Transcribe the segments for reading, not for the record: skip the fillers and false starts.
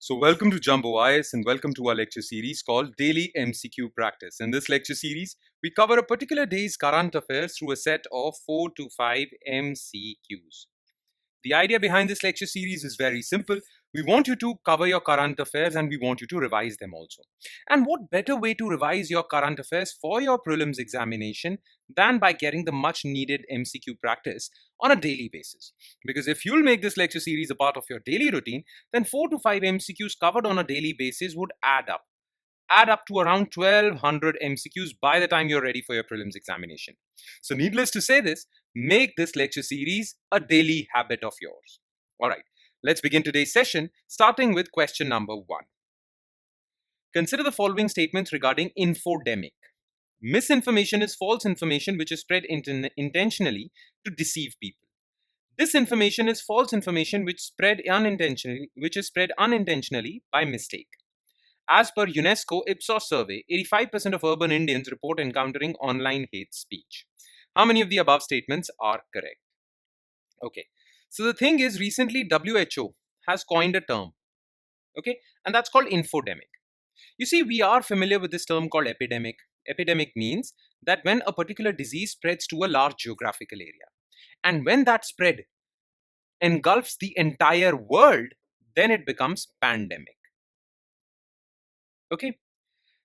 So, welcome to Jumbo IS and welcome to our lecture series called Daily MCQ Practice. In this lecture series, we cover a particular day's current affairs through a set of 4 to 5 MCQs. The idea behind this lecture series is very simple. We want you to cover your current affairs and we want you to revise them also. And what better way to revise your current affairs for your prelims examination than by getting the much needed MCQ practice on a daily basis? Because if you'll make this lecture series a part of your daily routine, then 4 to 5 MCQs covered on a daily basis would add up to around 1200 MCQs by the time you're ready for your prelims examination. So needless to say this, make this lecture series a daily habit of yours. All right, let's begin today's session starting with question number 1. Consider the following statements regarding infodemic. Misinformation is false information which is spread intentionally to deceive people. Disinformation is false information which is spread unintentionally by mistake. As per UNESCO Ipsos survey, 85% of urban Indians report encountering online hate speech. How many of the above statements are correct? Okay, so the thing is, recently WHO has coined a term, okay, and that's called infodemic. You see, we are familiar with this term called epidemic. Epidemic means that when a particular disease spreads to a large geographical area, and when that spread engulfs the entire world, then it becomes pandemic. Okay,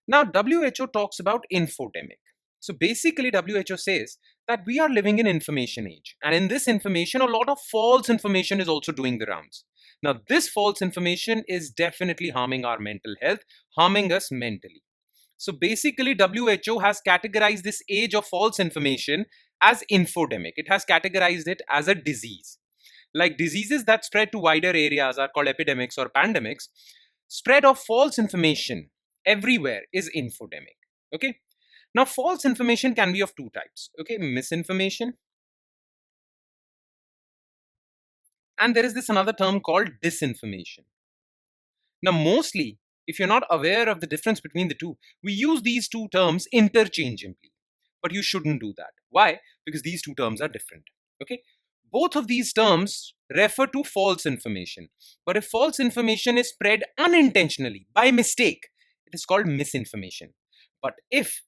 now WHO talks about infodemic. So basically WHO says that we are living in information age, and in this information a lot of false information is also doing the rounds. Now this false information is definitely harming our mental health, harming us mentally. So basically WHO has categorized this age of false information as infodemic. It has categorized it as a disease. Like diseases that spread to wider areas are called epidemics or pandemics. Spread of false information everywhere is infodemic. Okay, now false information can be of two types. Okay, misinformation, and there is this another term called disinformation. Now mostly, if you're not aware of the difference between the two, we use these two terms interchangeably, but you shouldn't do that. Why? Because these two terms are different. Okay, both of these terms refer to false information, but if false information is spread unintentionally by mistake, it is called misinformation. But if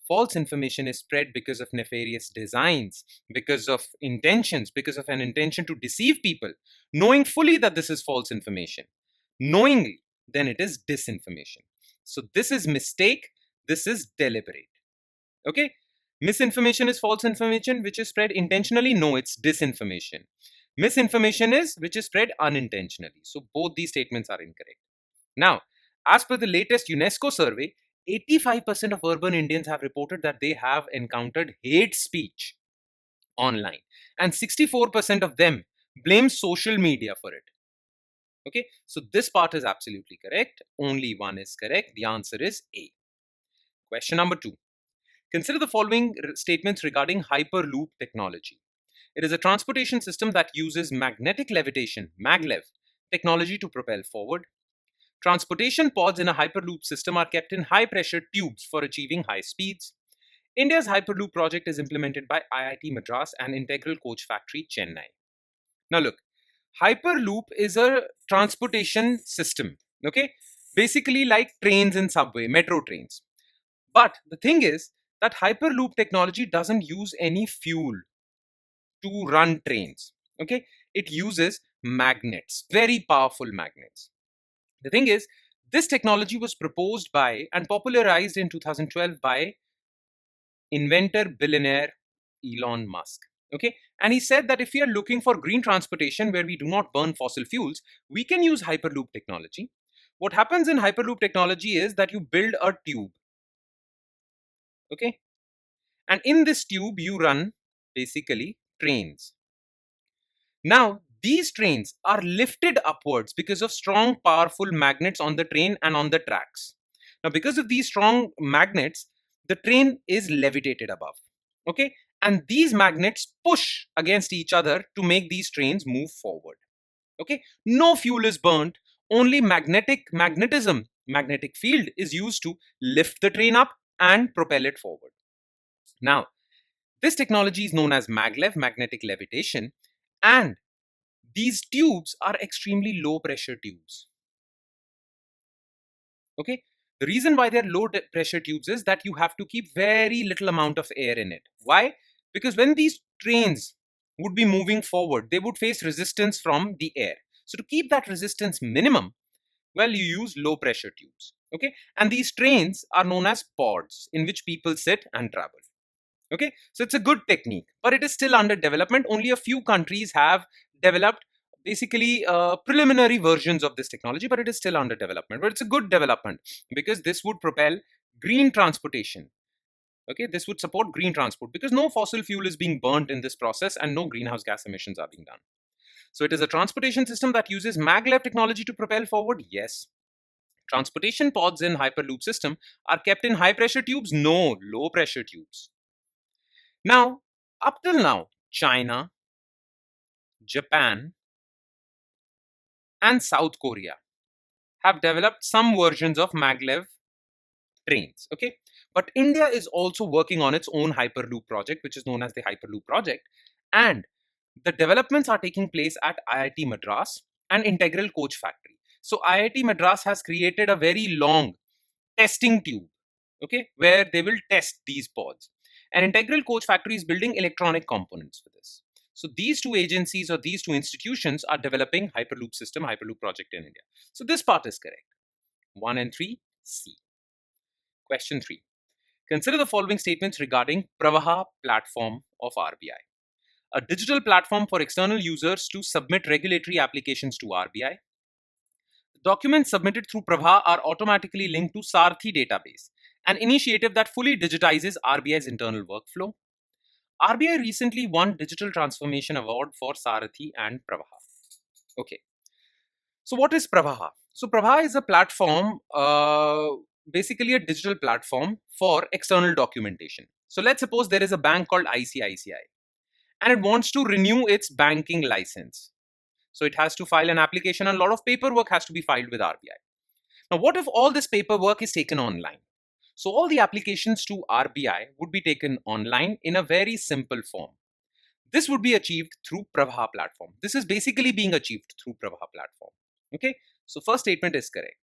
false information is spread because of nefarious designs, because of intentions, because of an intention to deceive people, knowing fully that this is false information, knowingly, then it is disinformation. So this is mistake, this is deliberate. Okay, misinformation is false information which is spread intentionally. No, it's disinformation. Misinformation is which is spread unintentionally. So both these statements are incorrect. Now, as per the latest UNESCO survey, 85% of urban Indians have reported that they have encountered hate speech online, and 64% of them blame social media for it. Okay, so this part is absolutely correct. Only one is correct. The answer is A. Question number 2. Consider the following statements regarding Hyperloop technology. It is a transportation system that uses magnetic levitation, maglev, technology to propel forward. Transportation pods in a Hyperloop system are kept in high pressure tubes for achieving high speeds. India's Hyperloop project is implemented by IIT Madras and Integral Coach Factory, Chennai. Now look, Hyperloop is a transportation system, okay? Basically like trains and subway, metro trains. But the thing is that Hyperloop technology doesn't use any fuel to run trains, okay? It uses magnets, very powerful magnets. The thing is, this technology was proposed by and popularized in 2012 by inventor billionaire Elon Musk. Okay, and he said that if we are looking for green transportation where we do not burn fossil fuels, we can use Hyperloop technology. What happens in Hyperloop technology is that you build a tube. Okay, and in this tube you run basically trains. Now, these trains are lifted upwards because of strong, powerful magnets on the train and on the tracks. Now, because of these strong magnets, the train is levitated above. Okay, and these magnets push against each other to make these trains move forward. Okay, no fuel is burnt, only magnetic field is used to lift the train up and propel it forward. Now, this technology is known as maglev, magnetic levitation, and these tubes are extremely low pressure tubes. Okay, the reason why they're low pressure tubes is that you have to keep very little amount of air in it. Why? Because when these trains would be moving forward, they would face resistance from the air. So to keep that resistance minimum, well, you use low pressure tubes. Okay, and these trains are known as pods in which people sit and travel. Okay, so it's a good technique, but it is still under development. Only a few countries have developed basically preliminary versions of this technology, but it is still under development. But it's a good development because this would propel green transportation. Okay, this would support green transport because no fossil fuel is being burnt in this process and no greenhouse gas emissions are being done. So it is a transportation system that uses maglev technology to propel forward. Yes. Transportation pods in hyperloop system are kept in high pressure tubes. No, low pressure tubes. Now, up till now, China, Japan, and South Korea have developed some versions of maglev trains. Okay, but India is also working on its own hyperloop project, which is known as the Hyperloop project, and the developments are taking place at IIT Madras and Integral Coach Factory. So IIT Madras has created a very long testing tube, okay, where they will test these pods. And Integral Coach Factory is building electronic components for this. So these two agencies or these two institutions are developing Hyperloop system, Hyperloop project in India. So this part is correct. 1 and 3, C. Question 3. Consider the following statements regarding Pravaha platform of RBI. A digital platform for external users to submit regulatory applications to RBI. Documents submitted through Prabha are automatically linked to Sarthi database, an initiative that fully digitizes RBI's internal workflow. RBI recently won Digital Transformation Award for Sarathi and Pravaha. Okay, so what is Pravaha? So Pravaha is a platform, basically a digital platform for external documentation. So let's suppose there is a bank called ICICI and it wants to renew its banking license. So it has to file an application and a lot of paperwork has to be filed with RBI. Now, what if all this paperwork is taken online? So all the applications to RBI would be taken online in a very simple form. This would be achieved through Pravaha platform. This is basically being achieved through Pravaha platform. Okay, so first statement is correct.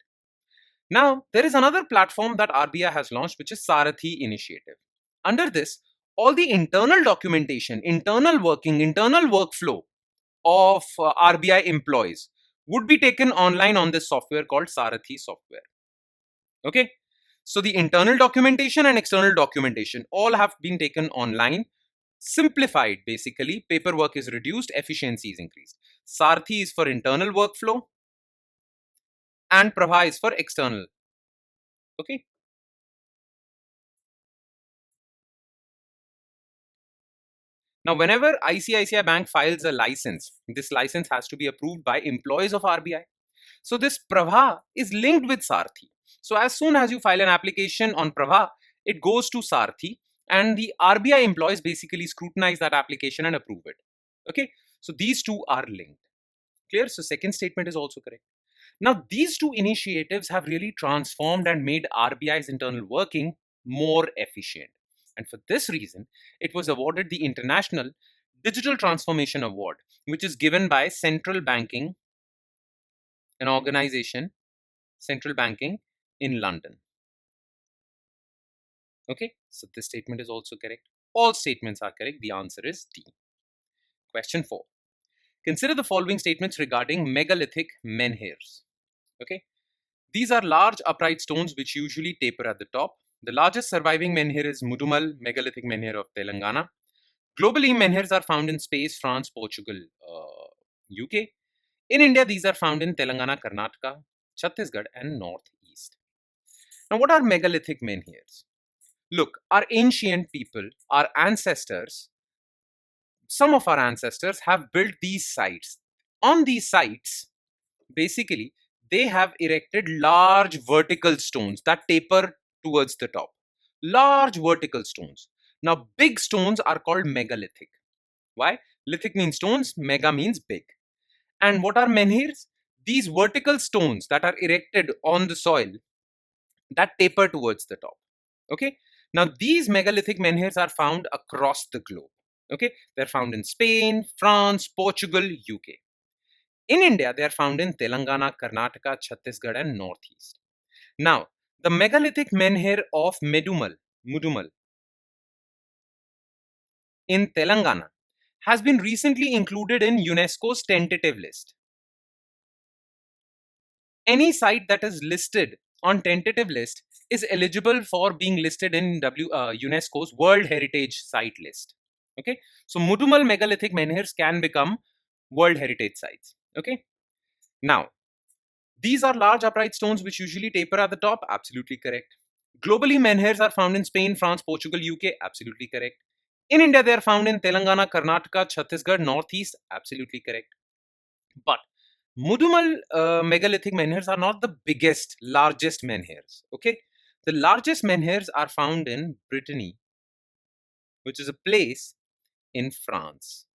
Now, there is another platform that RBI has launched, which is Sarathi initiative. Under this, all the internal documentation, internal working, internal workflow of RBI employees would be taken online on this software called Sarathi software. Okay, so the internal documentation and external documentation all have been taken online, simplified basically, paperwork is reduced, efficiency is increased. Sarthi is for internal workflow and Prabha is for external. Okay. Now, whenever ICICI Bank files a license, this license has to be approved by employees of RBI. So this Prabha is linked with Sarthi. So as soon as you file an application on Prabha, it goes to Sarthi and the RBI employees basically scrutinize that application and approve it. Okay, so these two are linked. Clear? So second statement is also correct. Now these two initiatives have really transformed and made RBI's internal working more efficient. And for this reason, it was awarded the International Digital Transformation Award, which is given by Central Banking, an organization, Central Banking in London. Okay, so this statement is also correct. All statements are correct. The answer is D. Question 4. Consider the following statements regarding megalithic menhirs. Okay, these are large upright stones which usually taper at the top. The largest surviving menhir is Mudumal megalithic menhir of Telangana. Globally, menhirs are found in Spain, France, Portugal, UK. In India, these are found in Telangana, Karnataka, Chhattisgarh, and Northeast. Now, what are megalithic menhirs? Look, our ancient people, our ancestors, some of our ancestors have built these sites. On these sites, basically, they have erected large vertical stones that taper towards the top. Large vertical stones. Now, big stones are called megalithic. Why? Lithic means stones, mega means big. And what are menhirs? These vertical stones that are erected on the soil that taper towards the top. Okay. Now, these megalithic menhirs are found across the globe. Okay. They're found in Spain, France, Portugal, UK. In India, they are found in Telangana, Karnataka, Chhattisgarh, and Northeast. Now, the megalithic menhir of Mudumal in Telangana has been recently included in UNESCO's tentative list. Any site that is listed on tentative list is eligible for being listed in UNESCO's World Heritage Site list. Okay, so Mudumal megalithic menhirs can become World Heritage sites. Okay, now these are large upright stones which usually taper at the top. Absolutely correct. Globally, menhirs are found in Spain, France, Portugal, UK. Absolutely correct. In India, they are found in Telangana, Karnataka, Chhattisgarh, Northeast. Absolutely correct. But Mudumal megalithic menhirs are not the biggest, largest menhirs. Okay, the largest menhirs are found in Brittany, which is a place in France.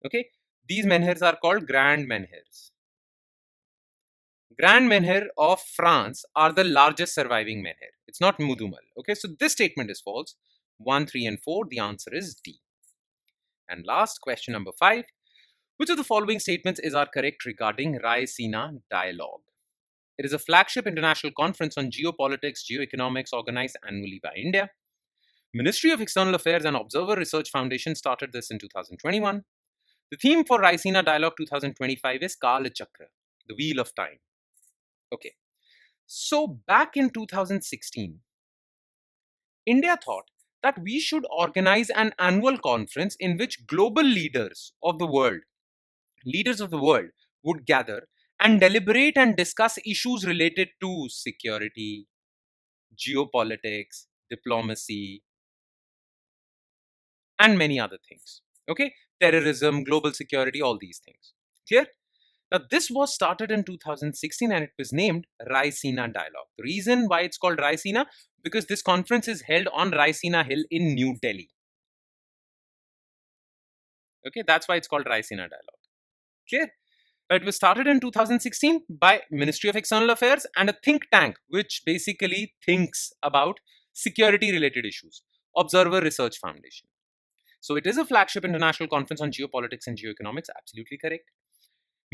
Okay, these menhirs are called grand menhirs. Grand menhir of France are the largest surviving menhir. It's not Mudumal. Okay, so this statement is false. 1, 3, and 4. The answer is D. And last, question number 5. Which of the following statements is our correct regarding Raisina Dialogue? It is a flagship international conference on geopolitics, geoeconomics organized annually by India. Ministry of External Affairs and Observer Research Foundation started this in 2021. The theme for Raisina Dialogue 2025 is Kala Chakra, the Wheel of Time. Okay, so back in 2016, India thought that we should organize an annual conference in which global leaders of the world would gather and deliberate and discuss issues related to security, geopolitics, diplomacy, and many other things. Okay, terrorism, global security, all these things. Clear? Now, this was started in 2016 and it was named Raisina Dialogue. The reason why it's called Raisina, because this conference is held on Raisina Hill in New Delhi. Okay, that's why it's called Raisina Dialogue. Clear? It was started in 2016 by Ministry of External Affairs and a think tank which basically thinks about security related issues, Observer Research Foundation. So it is a flagship international conference on geopolitics and geoeconomics. Absolutely correct.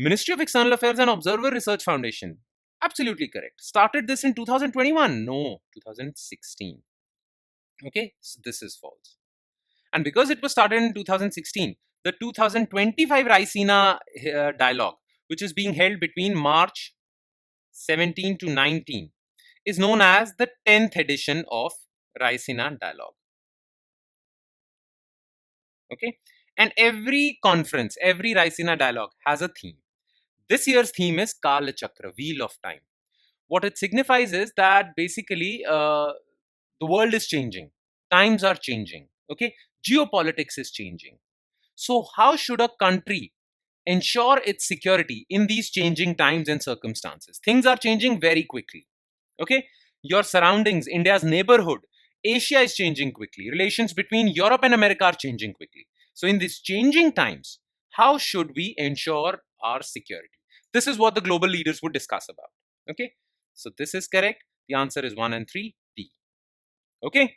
Ministry of External Affairs and Observer Research Foundation. Absolutely correct. Started this in 2021. No, 2016. Okay, so this is false. And because it was started in 2016, the 2025 Raisina dialogue, which is being held between March 17 to 19, is known as the 10th edition of Raisina dialogue. Okay, and every conference, every Raisina dialogue has a theme. This year's theme is Kala Chakra, Wheel of Time. What it signifies is that basically the world is changing, times are changing, okay, geopolitics is changing. So, how should a country ensure its security in these changing times and circumstances? Things are changing very quickly, okay? Your surroundings, India's neighborhood, Asia is changing quickly. Relations between Europe and America are changing quickly. So, in these changing times, how should we ensure our security? This is what the global leaders would discuss about. Okay, so this is correct. The answer is 1 and 3, D. Okay,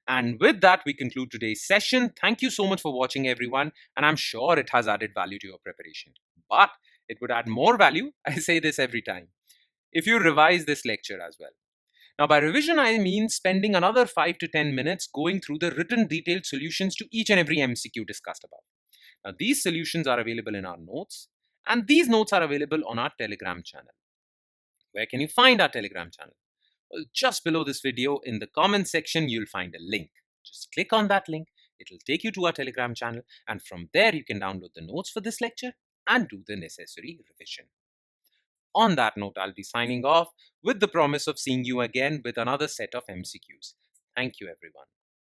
and with that, we conclude today's session. Thank you so much for watching, everyone, and I'm sure it has added value to your preparation. But it would add more value, I say this every time, if you revise this lecture as well. Now, by revision, I mean spending another 5 to 10 minutes going through the written detailed solutions to each and every MCQ discussed above. Now, these solutions are available in our notes, and these notes are available on our Telegram channel. Where can you find our Telegram channel? Well, just below this video in the comment section, you'll find a link. Just click on that link. It'll take you to our Telegram channel, and from there you can download the notes for this lecture and do the necessary revision. On that note, I'll be signing off with the promise of seeing you again with another set of MCQs. Thank you, everyone.